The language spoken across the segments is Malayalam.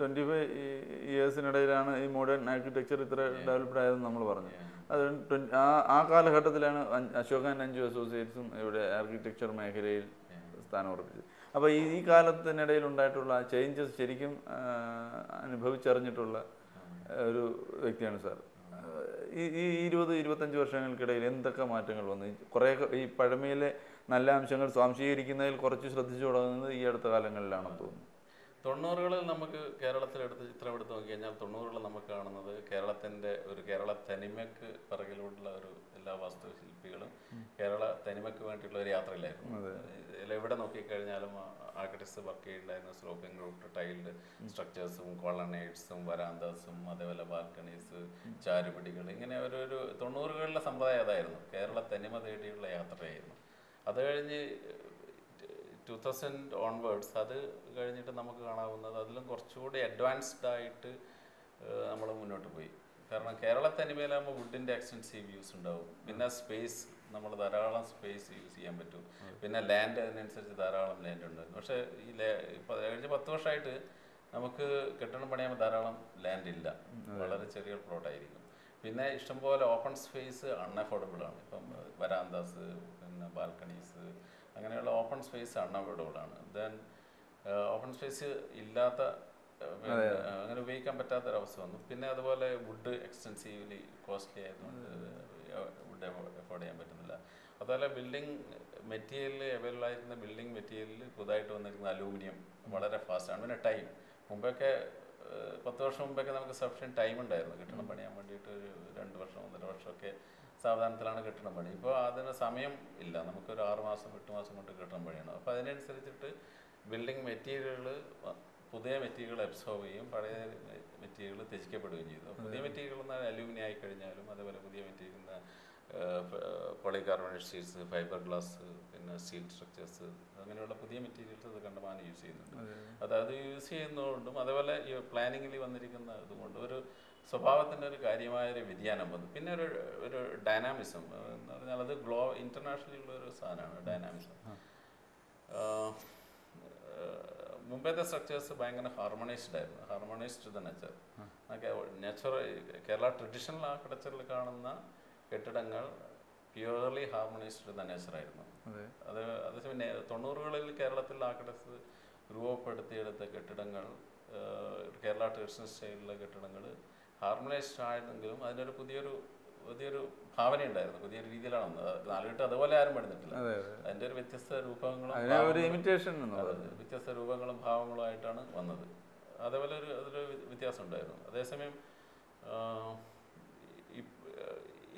25 ഇയേഴ്സിനിടയിലാണ് ഈ മോഡേൺ ആർക്കിടെക്ചർ ഇത്ര ഡെവലപ്ഡ് ആയതെന്ന് നമ്മൾ പറഞ്ഞു. അത് ആ കാലഘട്ടത്തിലാണ് അശോകൻ അഞ്ചു അസോസിയേറ്റ്സും ഇവിടെ ആർക്കിടെക്ചർ മേഖലയിൽ സ്ഥാനം ഉറപ്പിച്ചത്. അപ്പോൾ ഈ കാലത്തിനിടയിൽ ഉണ്ടായിട്ടുള്ള ചേഞ്ചസ് ശരിക്കും അനുഭവിച്ചറിഞ്ഞിട്ടുള്ള ഒരു വ്യക്തിയാണ് സാർ. ഈ 20-25 വർഷങ്ങൾക്കിടയിൽ എന്തൊക്കെ മാറ്റങ്ങൾ വന്നു? കുറേ ഈ പഴമയിലെ നല്ല അംശങ്ങൾ സ്വാംശീകരിക്കുന്നതിൽ കുറച്ച് ശ്രദ്ധിച്ചു തുടങ്ങുന്നത് ഈ അടുത്ത കാലങ്ങളിലാണെന്ന് തോന്നുന്നു. 90കളിൽ നമുക്ക് കേരളത്തിലെടുത്ത് ചിത്രം എടുത്ത് നോക്കി കഴിഞ്ഞാൽ 90കളിൽ നമുക്ക് കാണുന്നത് കേരള തനിമയ്ക്ക് പിറകിലുള്ള എല്ലാ വാസ്തുശില്പികളും കേരള തനിമയ്ക്ക് വേണ്ടിയിട്ടുള്ള ഒരു യാത്രയിലായിരുന്നു. എവിടെ നോക്കിക്കഴിഞ്ഞാലും ആർക്കിടെക്ട്സ് വർക്ക് ചെയ്യുന്നുണ്ടായിരുന്ന സ്ലോപ്പിംഗ് റൂട്ട് ടൈൽഡ് സ്ട്രക്ചേഴ്സും കോളനേഡ്സും വരാന്താസും അതേപോലെ ബാൽക്കണീസ് ചാരുപടികൾ ഇങ്ങനെ ഒരു 90കളിലെ സമ്പ്രദായം അതായിരുന്നു. കേരള തനിമ തേടിയുള്ള യാത്രയായിരുന്നു. അത് കഴിഞ്ഞ് 2000 ഓൺവേർഡ്സ് അത് കഴിഞ്ഞിട്ട് നമുക്ക് കാണാവുന്നത് അതിലും കുറച്ചുകൂടി അഡ്വാൻസ്ഡ് ആയിട്ട് നമ്മൾ മുന്നോട്ട് പോയി. കാരണം കേരള തനിമയിലാകുമ്പോൾ വുഡിൻ്റെ എക്സ്റ്റൻസീവ് യൂസ് ഉണ്ടാവും. പിന്നെ സ്പേസ് നമ്മൾ ധാരാളം സ്പേസ് യൂസ് ചെയ്യാൻ പറ്റും. പിന്നെ ലാൻഡ് അതിനനുസരിച്ച് ധാരാളം ലാൻഡ് ഉണ്ട്. പക്ഷേ കഴിഞ്ഞ 10 വർഷമായിട്ട് നമുക്ക് കെട്ടിടം പണിയാൻ ധാരാളം ലാൻഡ് ഇല്ല, വളരെ ചെറിയ പ്ലോട്ടായിരിക്കും. പിന്നെ ഇഷ്ടംപോലെ ഓപ്പൺ സ്പേസ് അൺഅഫോർഡബിൾ ആണ്. ഇപ്പം വരാന്താസ് പിന്നെ ബാൽക്കണീസ് അങ്ങനെയുള്ള ഓപ്പൺ സ്പേസ് അൺഅഫോർഡബിൾ ആണ്. ദെൻ ഓപ്പൺ സ്പേസ് ഇല്ലാത്ത അങ്ങനെ ഉപയോഗിക്കാൻ പറ്റാത്തൊരവസ്ഥ വന്നു. പിന്നെ അതുപോലെ വുഡ് എക്സ്റ്റെൻസീവ്ലി കോസ്റ്റ്ലി ആയതുകൊണ്ട് വുഡ് അഫോർഡ് ചെയ്യാൻ പറ്റുന്നില്ല. അതുപോലെ ബിൽഡിംഗ് മെറ്റീരിയൽ അവൈലബിൾ ആയിരുന്ന ബിൽഡിംഗ് മെറ്റീരിയൽ പുതുതായിട്ട് വന്നിരിക്കുന്ന അലൂമിനിയം വളരെ ഫാസ്റ്റാണ്. പിന്നെ ടൈം മുമ്പൊക്കെ 10 വർഷം മുമ്പൊക്കെ നമുക്ക് സഫിഷ്യൻറ്റ് ടൈം ഉണ്ടായിരുന്നു കെട്ടിടം പണിയാൻ വേണ്ടിയിട്ട്. ഒരു 2 വർഷം 1.5 വർഷമൊക്കെ സാവധാനത്തിലാണ് കെട്ടിടം പണി. ഇപ്പോൾ അതിന് സമയം ഇല്ല, നമുക്കൊരു 6 മാസം 8 മാസം കൊണ്ട് കെട്ടിടം പണിയണം. അപ്പോൾ അതിനനുസരിച്ചിട്ട് ബിൽഡിംഗ് മെറ്റീരിയലുകൾ പുതിയ മെറ്റീരിയൽ അബ്സോർവ് ചെയ്യും, പഴയ മെറ്റീരിയൽ ത്യജിക്കപ്പെടുകയും ചെയ്തു. പുതിയ മെറ്റീരിയൽ എന്നാൽ അലൂമിനിയം ആയിക്കഴിഞ്ഞാലും അതേപോലെ പുതിയ material polycarbonate sheets, fibre glass, പിന്നെ സ്റ്റീൽ സ്ട്രക്ചേഴ്സ് അങ്ങനെയുള്ള പുതിയ മെറ്റീരിയൽസ് അത് കണ്ടമാനം യൂസ് ചെയ്യുന്നുണ്ട്. അത് യൂസ് ചെയ്യുന്നതുകൊണ്ടും അതേപോലെ ഈ പ്ലാനിങ്ങിൽ വന്നിരിക്കുന്ന ഇതുകൊണ്ട് ഒരു സ്വഭാവത്തിൻ്റെ ഒരു കാര്യമായൊരു വ്യതിയാനം വന്നു. പിന്നെ ഒരു ഡൈനാമിസം എന്ന് പറഞ്ഞാൽ അത് ഇൻ്റർനാഷണലി ഉള്ള ഒരു സാധനമാണ് ഡൈനാമിസം. മുമ്പത്തെ സ്ട്രക്ചേഴ്സ് ഭയങ്കര ഹാർമോണൈസ്ഡ് ആയിരുന്നു, harmonised the nature. Kerala traditional ആർക്കിടെക്ചറിൽ കാണുന്ന കെട്ടിടങ്ങൾ പ്യുവർലി ഹാർമോണൈസ്ഡ് ദ നേച്ചറായിരുന്നു. അതേസമയം 90കളിൽ കേരളത്തിൽ ആർക്കിടെക്ട്സ് രൂപപ്പെടുത്തിയെടുത്ത കെട്ടിടങ്ങൾ കേരള ട്രഡീഷണൽ സ്റ്റൈലിലുള്ള കെട്ടിടങ്ങൾ ഹാർമോണൈസ്ഡ് ആയിരുന്നെങ്കിലും അതിനൊരു പുതിയൊരു ഭാവനയുണ്ടായിരുന്നു, പുതിയൊരു രീതിയിലാണ് വന്നത്. നാലുകെട്ട് അതുപോലെ ആരും പണിതിട്ടില്ല. അതിൻ്റെ ഒരു വ്യത്യസ്ത രൂപങ്ങളും ഭാവങ്ങളും ആയിട്ടാണ് വന്നത്. അതേപോലെ അതിലൊരു വ്യത്യാസം ഉണ്ടായിരുന്നു. അതേസമയം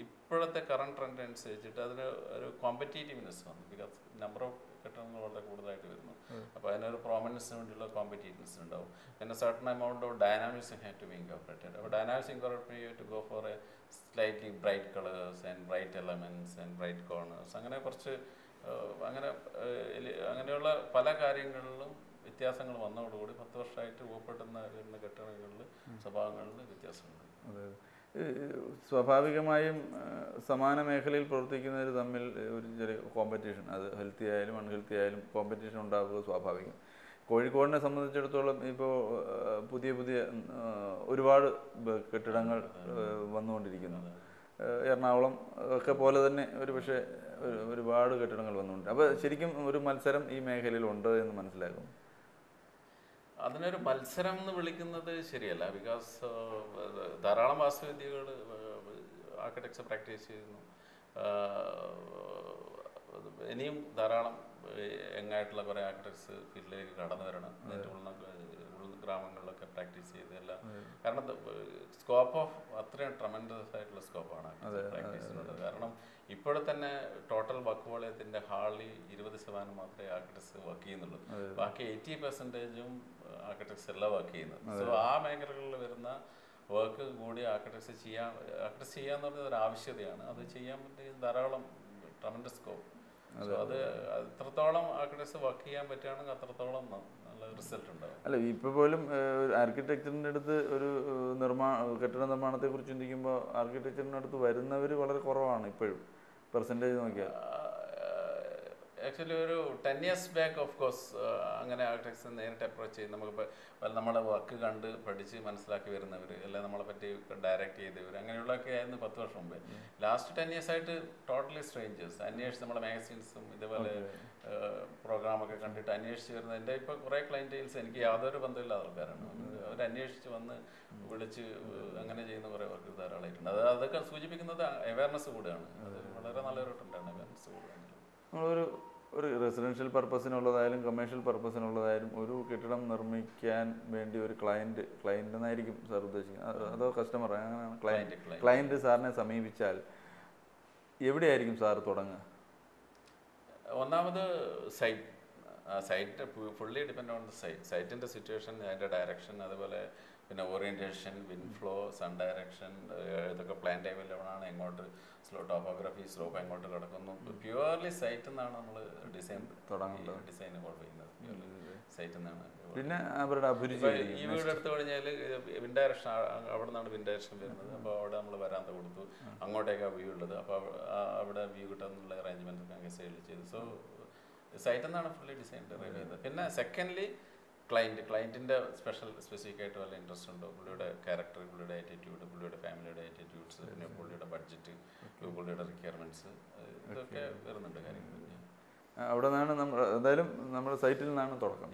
ഇപ്പോഴത്തെ കറണ്ട് ട്രെൻഡ് അനുസരിച്ചിട്ട് അതിന് ഒരു കോമ്പറ്റീറ്റീവ്നെസ് വന്നു. ബിക്കോസ് നമ്പർ ഓഫ് കെട്ടിടങ്ങൾ വളരെ കൂടുതലായിട്ട് വരുന്നു. അപ്പോൾ അതിനൊരു പ്രോമിനൻസിന് വേണ്ടിയുള്ള കോമ്പറ്റീറ്റീവ്നെസ് ഉണ്ടാവും. പിന്നെ certain amount of dynamics have to be incorporated. അപ്പോൾ dynamics incorporate you to go for a slightly bright colours and bright elements and bright corners. അങ്ങനെ കുറച്ച് അങ്ങനെയുള്ള പല കാര്യങ്ങളിലും വ്യത്യാസങ്ങൾ വന്നതോടുകൂടി 10 വർഷമായിട്ട് രൂപപ്പെടുന്ന കെട്ടിടങ്ങളിൽ സ്വഭാവങ്ങളിൽ വ്യത്യാസമുണ്ട്. സ്വാഭാവികമായും സമാന മേഖലയിൽ പ്രവർത്തിക്കുന്നവർ തമ്മിൽ ഒരു ചെറിയ കോമ്പറ്റീഷൻ, അത് ഹെൽത്തി ആയാലും അൺഹെൽത്തി ആയാലും കോമ്പറ്റീഷൻ ഉണ്ടാവുക സ്വാഭാവികം. കോഴിക്കോടിനെ സംബന്ധിച്ചിടത്തോളം ഇപ്പോൾ പുതിയ ഒരുപാട് കെട്ടിടങ്ങൾ വന്നുകൊണ്ടിരിക്കുന്നു. എറണാകുളം ഒക്കെ പോലെ തന്നെ പക്ഷേ ഒരുപാട് കെട്ടിടങ്ങൾ വന്നുകൊണ്ട്. അപ്പോൾ ശരിക്കും ഒരു മത്സരം ഈ മേഖലയിലുണ്ട് എന്ന് മനസ്സിലാക്കും. അതിനൊരു മത്സരം എന്ന് വിളിക്കുന്നത് ശരിയല്ല. ബിക്കോസ് ധാരാളം വാസ്തുവിദ്യകൾ ആർക്കിടെക്ചർ പ്രാക്ടീസ് ചെയ്യുന്നു. ഇനിയും ധാരാളം യങ്ങായിട്ടുള്ള കുറേ ആർക്കിടെക്ട്സ് ഫീൽഡിലേക്ക് കടന്നു വരണം. ഗ്രാമങ്ങളിലൊക്കെ പ്രാക്ടീസ് ചെയ്തെല്ലാം. കാരണം സ്കോപ്പ് ഓഫ് അത്രയും ട്രമൻഡസ് ആയിട്ടുള്ള സ്കോപ്പാണ് പ്രാക്ടീസിനുള്ളത്. കാരണം ഇപ്പോഴെ തന്നെ ടോട്ടൽ വർക്ക് വോളിയത്തിൻ്റെ ഹാർഡ്ലി 20% മാത്രമേ ആർക്കിടെക്ട്സ് വർക്ക് ചെയ്യുന്നുള്ളൂ. ബാക്കി 80% ആർക്കിടെക്ട്സ് എല്ലാം വർക്ക് ചെയ്യുന്നത്. സോ ആ മേഖലകളിൽ വരുന്ന വർക്ക് കൂടി ആർക്കിടെക്ട്സ് ചെയ്യാന്ന് പറഞ്ഞത് ഒരു ആവശ്യതയാണ്. അത് ചെയ്യാൻ പറ്റിയ ധാരാളം ട്രമൻഡസ് സ്കോപ്പ്. സോ അത് എത്രത്തോളം ആർക്കിടെക്ട്സ് വർക്ക് ചെയ്യാൻ പറ്റുകയാണെങ്കിൽ അത്രത്തോളം നല്ല റിസൾട്ട് ഉണ്ടാകും. അല്ല, ഇപ്പോൾ പോലും ആർക്കിടെക്ചറിൻ്റെ അടുത്ത് ഒരു കെട്ടിട നിർമ്മാണത്തെ കുറിച്ച് ചിന്തിക്കുമ്പോൾ ആർക്കിടെക്ചറിൻ്റെ അടുത്ത് വരുന്നവർ വളരെ കുറവാണ് ഇപ്പോഴും, പെർസെൻറ്റേജ് നോക്കിയാൽ. ആക്ച്വലി ഒരു 10 years ബാക്ക് ഓഫ് കോഴ്സ് അങ്ങനെ ആർക്കിടെക്ട്സ് നേരിട്ട് അപ്രോച്ച് ചെയ്ത് നമുക്കിപ്പോൾ നമ്മളെ വർക്ക് കണ്ട് പഠിച്ച് മനസ്സിലാക്കി വരുന്നവർ അല്ലെങ്കിൽ നമ്മളെ പറ്റി ഡയറക്റ്റ് ചെയ്തവർ അങ്ങനെയുള്ളതൊക്കെ ആയിരുന്നു 10 വർഷം മുമ്പേ. ലാസ്റ്റ് 10 years ആയിട്ട് ടോട്ടലി സ്ട്രേഞ്ചേഴ്സ് അന്വേഷിച്ച് നമ്മളെ മാഗസീൻസും ഇതേപോലെ പ്രോഗ്രാമൊക്കെ കണ്ടിട്ട് അന്വേഷിച്ച് വരുന്നത്. എൻ്റെ ഇപ്പോൾ കുറേ ക്ലൈൻറ്റൈൽസ് എനിക്ക് യാതൊരു ബന്ധമില്ലാത്ത ആൾക്കാരാണ്. അവർ അന്വേഷിച്ച് വന്ന് വിളിച്ച് അങ്ങനെ ചെയ്യുന്ന കുറേ വർക്ക് ധാരാളമായിട്ടുണ്ട്. അതൊക്കെ സൂചിപ്പിക്കുന്നത് അവയർനെസ് കൂടെയാണ്. അത് വളരെ നല്ലൊരു ട്രെൻഡാണ്, അവയർനെസ് കൂടെയാണ്. ഒരു റെസിഡൻഷ്യൽ പർപ്പസിനുള്ളതായാലും കമേഴ്ഷ്യൽ പർപ്പസിനുള്ളതായാലും ഒരു കെട്ടിടം നിർമ്മിക്കാൻ വേണ്ടി ഒരു ക്ലയൻറ്റ് എന്നായിരിക്കും സാർ ഉദ്ദേശിക്കുന്നത്, അതോ കസ്റ്റമർ? അങ്ങനെയാണ് ക്ലയൻറ്റ് സാറിനെ സമീപിച്ചാൽ എവിടെയായിരിക്കും സാർ തുടങ്ങുക? ഒന്നാമത് site fully depend on the സൈറ്റിൻ്റെ സിറ്റുവേഷൻ, അതിൻ്റെ ഡയറക്ഷൻ, അതുപോലെ പിന്നെ orientation, wind flow, sun direction, ഇതൊക്കെ പ്ലാൻ ടൈമിലാണ് എങ്ങോട്ട് ടോപ്പോഗ്രഫി സ്ലോപ്പ് എങ്ങോട്ട് കിടക്കുന്നു. പ്യുവർലി സൈറ്റിൽ നിന്നാണ് നമ്മൾ ഡിസൈൻ ഇൻവോൾവ് ചെയ്യുന്നത്. സൈറ്റിൽ നിന്നാണ്. പിന്നെ അവരുടെ ഈ വീട് എടുത്തു കഴിഞ്ഞാൽ വിൻഡ് ഡയറക്ഷൻ, അവിടെ നിന്നാണ് വിൻഡ് ഡയറക്ഷൻ വരുന്നത്. അപ്പോൾ അവിടെ നമ്മൾ വരാന്ത കൊടുത്തു, അങ്ങോട്ടേക്കാണ് വ്യൂ ഉള്ളത്. അപ്പോൾ അവിടെ വ്യൂ കിട്ടാനുള്ള അറേഞ്ച്മെൻറ്റ് ഒക്കെ സൈഡിൽ ചെയ്തു. സോ സൈറ്റിൽ നിന്നാണ് ഫുള്ളി ഡിസൈൻ ഡെറൈവ് ചെയ്തത്. പിന്നെ സെക്കൻഡ്ലി ക്ലയൻറ്റിൻ്റെ സ്പെസിഫിക് ആയിട്ട് വല്ല ഇൻട്രസ്റ്റ് ഉണ്ടോ, പുള്ളിയുടെ ക്യാരക്ടർ, പുള്ളിയുടെ ആറ്റിറ്റ്യൂഡ്, പുള്ളിയുടെ ഫാമിലിയുടെ ആറ്റിറ്റ്യൂഡ്സ്, പിന്നെ പുള്ളിയുടെ ബഡ്ജറ്റ്, പുള്ളിയുടെ റിക്വയർമെൻറ്റ്സ്, ഇതൊക്കെ വരുന്നുണ്ട് കാര്യങ്ങൾ. അവിടെ നിന്നാണ് നമ്മൾ എന്തായാലും നമ്മുടെ സൈറ്റിൽ നിന്നാണ് തുടക്കം.